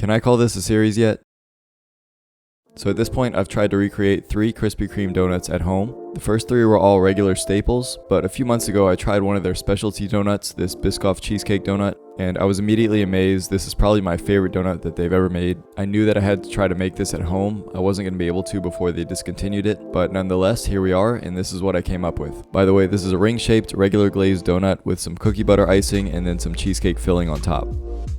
Can I call this a series yet? So at this point, I've tried to recreate 3 Krispy Kreme donuts at home. The first 3 were all regular staples, but a few months ago I tried one of their specialty donuts, this Biscoff Cheesecake donut, and I was immediately amazed. This is probably my favorite donut that they've ever made. I knew that I had to try to make this at home. I wasn't going to be able to before they discontinued it, but nonetheless, here we are, and this is what I came up with. By the way, this is a ring-shaped, regular glazed donut with some cookie butter icing and then some cheesecake filling on top.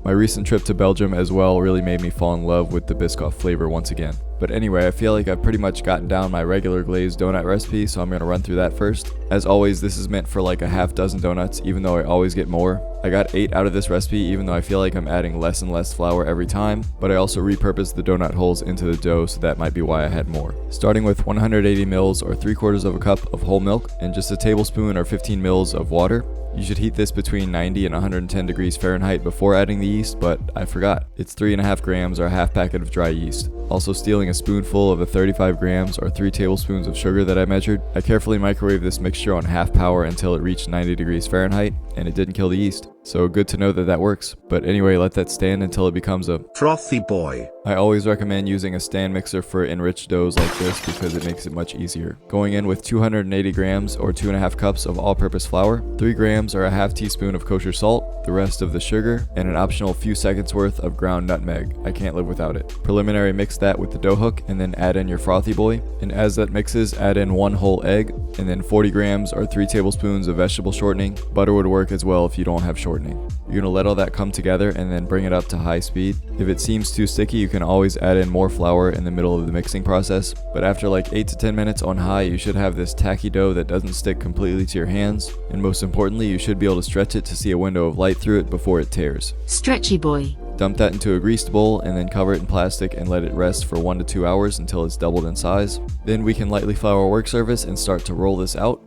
My recent trip to Belgium as well really made me fall in love with the Biscoff flavor once again. But anyway, I feel like I've pretty much gotten down my regular glazed donut recipe, so I'm going to run through that first. As always, this is meant for like a half dozen donuts, even though I always get more. I got 8 out of this recipe, even though I feel like I'm adding less and less flour every time, but I also repurposed the donut holes into the dough, so that might be why I had more. Starting with 180 mils or 3/4 of a cup of whole milk and just a tablespoon or 15 mils of water. You should heat this between 90 and 110 degrees Fahrenheit before adding the yeast, but I forgot. It's 3.5 grams or a half packet of dry yeast. Also stealing a spoonful of the 35 grams or 3 tablespoons of sugar that I measured. I carefully microwaved this mixture on half power until it reached 90 degrees Fahrenheit, and it didn't kill the yeast. So good to know that that works. But anyway, let that stand until it becomes a frothy boy. I always recommend using a stand mixer for enriched doughs like this because it makes it much easier. Going in with 280 grams or 2.5 cups of all-purpose flour, 3 grams or a half teaspoon of kosher salt, the rest of the sugar, and an optional few seconds worth of ground nutmeg. I can't live without it. Preliminary mix that with the dough hook and then add in your frothy boy. And as that mixes, add in 1 whole egg and then 40 grams or 3 tablespoons of vegetable shortening. Butter would work as well if you don't have shortening. You're going to let all that come together and then bring it up to high speed. If it seems too sticky, you can always add in more flour in the middle of the mixing process. But after like 8 to 10 minutes on high, you should have this tacky dough that doesn't stick completely to your hands. And most importantly, you should be able to stretch it to see a window of light through it before it tears. Stretchy boy. Dump that into a greased bowl and then cover it in plastic and let it rest for 1 to 2 hours until it's doubled in size. Then we can lightly flour our work surface and start to roll this out.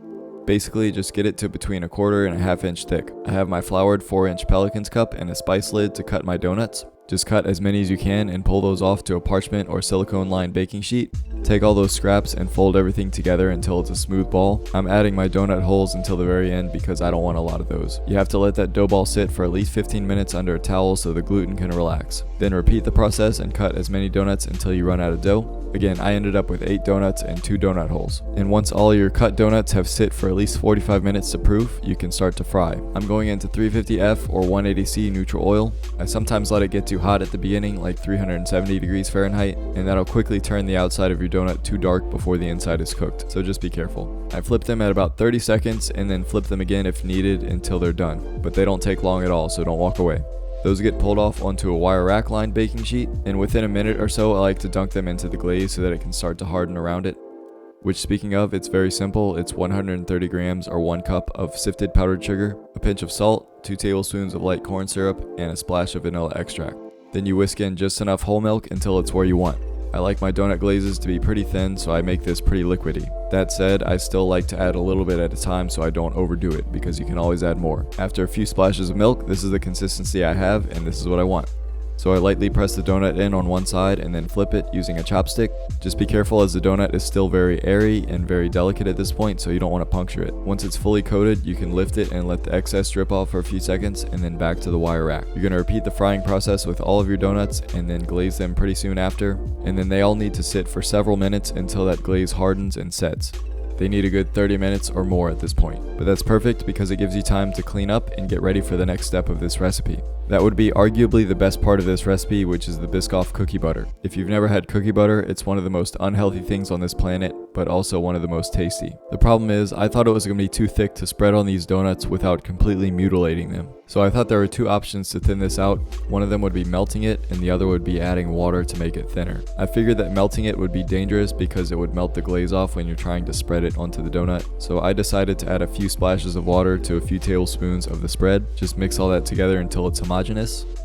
Basically, just get it to between 1/4 and 1/2 inch thick. I have my floured 4-inch Pelican's cup and a spice lid to cut my donuts. Just cut as many as you can and pull those off to a parchment or silicone lined baking sheet. Take all those scraps and fold everything together until it's a smooth ball. I'm adding my donut holes until the very end because I don't want a lot of those. You have to let that dough ball sit for at least 15 minutes under a towel so the gluten can relax. Then repeat the process and cut as many donuts until you run out of dough. Again, I ended up with 8 donuts and 2 donut holes. And once all your cut donuts have sit for at least 45 minutes to proof, you can start to fry. I'm going into 350F or 180C neutral oil. I sometimes let it get too hot at the beginning, like 370 degrees Fahrenheit, and that'll quickly turn the outside of your donut too dark before the inside is cooked, so just be careful. I flip them at about 30 seconds and then flip them again if needed until they're done, but they don't take long at all, so don't walk away. Those get pulled off onto a wire rack lined baking sheet, and within a minute or so I like to dunk them into the glaze so that it can start to harden around it. Which, speaking of, it's very simple. It's 130 grams or 1 cup of sifted powdered sugar, a pinch of salt, 2 tablespoons of light corn syrup, and a splash of vanilla extract. Then you whisk in just enough whole milk until it's where you want. I like my donut glazes to be pretty thin, so I make this pretty liquidy. That said, I still like to add a little bit at a time so I don't overdo it, because you can always add more. After a few splashes of milk, this is the consistency I have, and this is what I want. So I lightly press the donut in on one side and then flip it using a chopstick. Just be careful as the donut is still very airy and very delicate at this point, so you don't want to puncture it. Once it's fully coated, you can lift it and let the excess drip off for a few seconds and then back to the wire rack. You're going to repeat the frying process with all of your donuts and then glaze them pretty soon after. And then they all need to sit for several minutes until that glaze hardens and sets. They need a good 30 minutes or more at this point. But that's perfect because it gives you time to clean up and get ready for the next step of this recipe. That would be arguably the best part of this recipe, which is the Biscoff cookie butter. If you've never had cookie butter, it's one of the most unhealthy things on this planet, but also one of the most tasty. The problem is, I thought it was going to be too thick to spread on these donuts without completely mutilating them. So I thought there were 2 options to thin this out. One of them would be melting it, and the other would be adding water to make it thinner. I figured that melting it would be dangerous because it would melt the glaze off when you're trying to spread it onto the donut. So I decided to add a few splashes of water to a few tablespoons of the spread. Just mix all that together until it's homogeneous.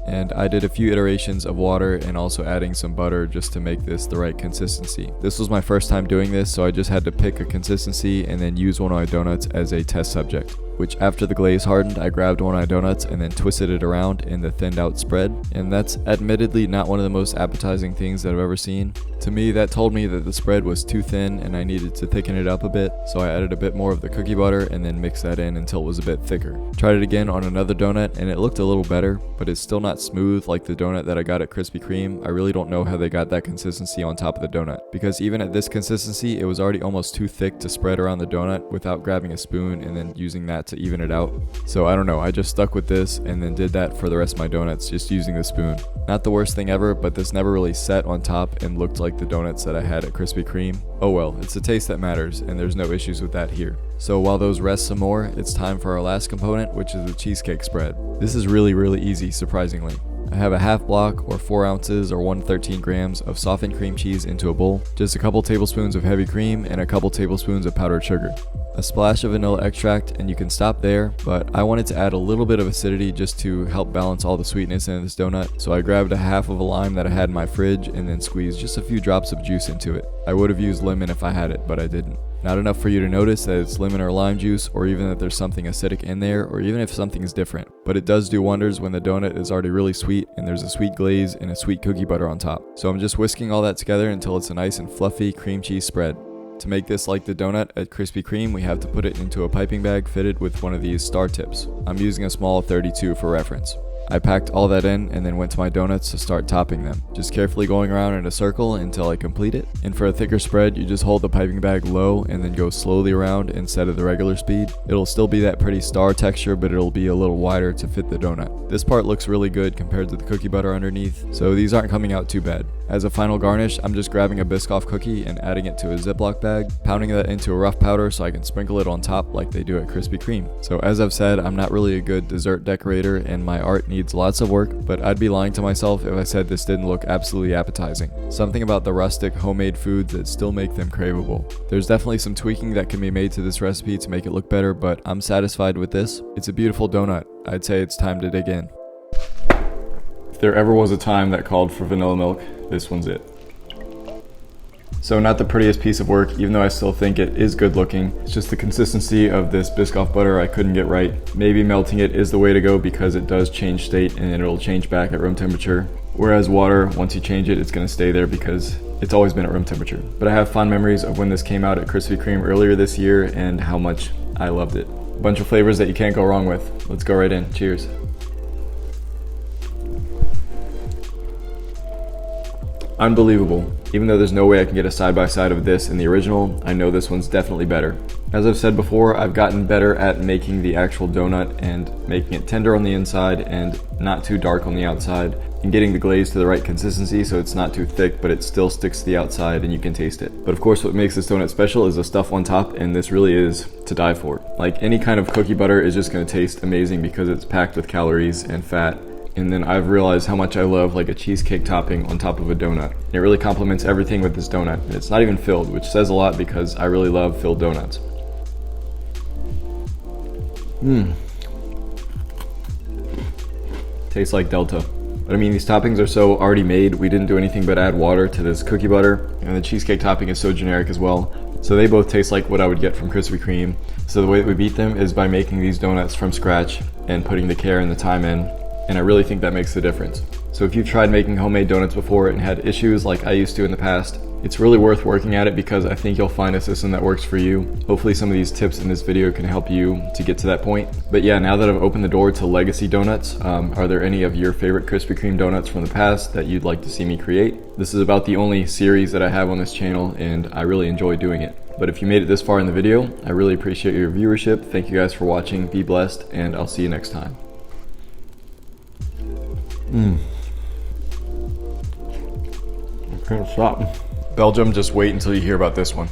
And I did a few iterations of water and also adding some butter just to make this the right consistency. This was my first time doing this, so I just had to pick a consistency and then use one of my donuts as a test subject. which after the glaze hardened, I grabbed one of my donuts and then twisted it around in the thinned out spread. And that's admittedly not one of the most appetizing things that I've ever seen. To me, that told me that the spread was too thin and I needed to thicken it up a bit, so I added a bit more of the cookie butter and then mixed that in until it was a bit thicker. Tried it again on another donut and it looked a little better, but it's still not smooth like the donut that I got at Krispy Kreme. I really don't know how they got that consistency on top of the donut, because even at this consistency, it was already almost too thick to spread around the donut without grabbing a spoon and then using that to even it out. So I don't know, I just stuck with this and then did that for the rest of my donuts, just using the spoon. Not the worst thing ever, but this never really set on top and looked like the donuts that I had at Krispy Kreme. Oh well, it's the taste that matters, and there's no issues with that here. So while those rest some more, it's time for our last component, which is the cheesecake spread. This is really easy, surprisingly. I have a half block or 4 ounces or 113 grams of softened cream cheese into a bowl, just a couple tablespoons of heavy cream, and a couple tablespoons of powdered sugar. A splash of vanilla extract, and you can stop there, but I wanted to add a little bit of acidity just to help balance all the sweetness in this donut, so I grabbed a half of a lime that I had in my fridge and then squeezed just a few drops of juice into it. I would have used lemon if I had it, but I didn't. Not enough for you to notice that it's lemon or lime juice, or even that there's something acidic in there, or even if something is different. But it does do wonders when the donut is already really sweet and there's a sweet glaze and a sweet cookie butter on top. So I'm just whisking all that together until it's a nice and fluffy cream cheese spread. To make this like the donut at Krispy Kreme, we have to put it into a piping bag fitted with one of these star tips. I'm using a small 32 for reference. I packed all that in and then went to my donuts to start topping them, just carefully going around in a circle until I complete it. And for a thicker spread, you just hold the piping bag low and then go slowly around instead of the regular speed. It'll still be that pretty star texture, but it'll be a little wider to fit the donut. This part looks really good compared to the cookie butter underneath, so these aren't coming out too bad. As a final garnish, I'm just grabbing a Biscoff cookie and adding it to a Ziploc bag, pounding that into a rough powder so I can sprinkle it on top like they do at Krispy Kreme. So as I've said, I'm not really a good dessert decorator and my art needs lots of work, but I'd be lying to myself if I said this didn't look absolutely appetizing. Something about the rustic homemade foods that still make them craveable. There's definitely some tweaking that can be made to this recipe to make it look better, but I'm satisfied with this. It's a beautiful donut. I'd say it's time to dig in. If there ever was a time that called for vanilla milk, this one's it. So not the prettiest piece of work, even though I still think it is good looking. It's just the consistency of this Biscoff butter I couldn't get right. Maybe melting it is the way to go because it does change state and it'll change back at room temperature. Whereas water, once you change it, it's gonna stay there because it's always been at room temperature. But I have fond memories of when this came out at Krispy Kreme earlier this year and how much I loved it. A bunch of flavors that you can't go wrong with. Let's go right in, cheers. Unbelievable. Even though there's no way I can get a side-by-side of this and the original, I know this one's definitely better. As I've said before, I've gotten better at making the actual donut and making it tender on the inside and not too dark on the outside, and getting the glaze to the right consistency so it's not too thick but it still sticks to the outside and you can taste it. But of course what makes this donut special is the stuff on top, and this really is to die for. Like any kind of cookie butter is just going to taste amazing because it's packed with calories and fat. And then I've realized how much I love like a cheesecake topping on top of a donut. It really complements everything with this donut. And it's not even filled, which says a lot because I really love filled donuts. Tastes like Delta. But I mean, these toppings are so already made, we didn't do anything but add water to this cookie butter. And the cheesecake topping is so generic as well. So they both taste like what I would get from Krispy Kreme. So the way that we beat them is by making these donuts from scratch and putting the care and the time in. And I really think that makes the difference. So if you've tried making homemade donuts before and had issues like I used to in the past, it's really worth working at it because I think you'll find a system that works for you. Hopefully some of these tips in this video can help you to get to that point. But yeah, now that I've opened the door to legacy donuts, are there any of your favorite Krispy Kreme donuts from the past that you'd like to see me create? This is about the only series that I have on this channel and I really enjoy doing it. But if you made it this far in the video, I really appreciate your viewership. Thank you guys for watching, be blessed, and I'll see you next time. I can't stop. Belgium, just wait until you hear about this one.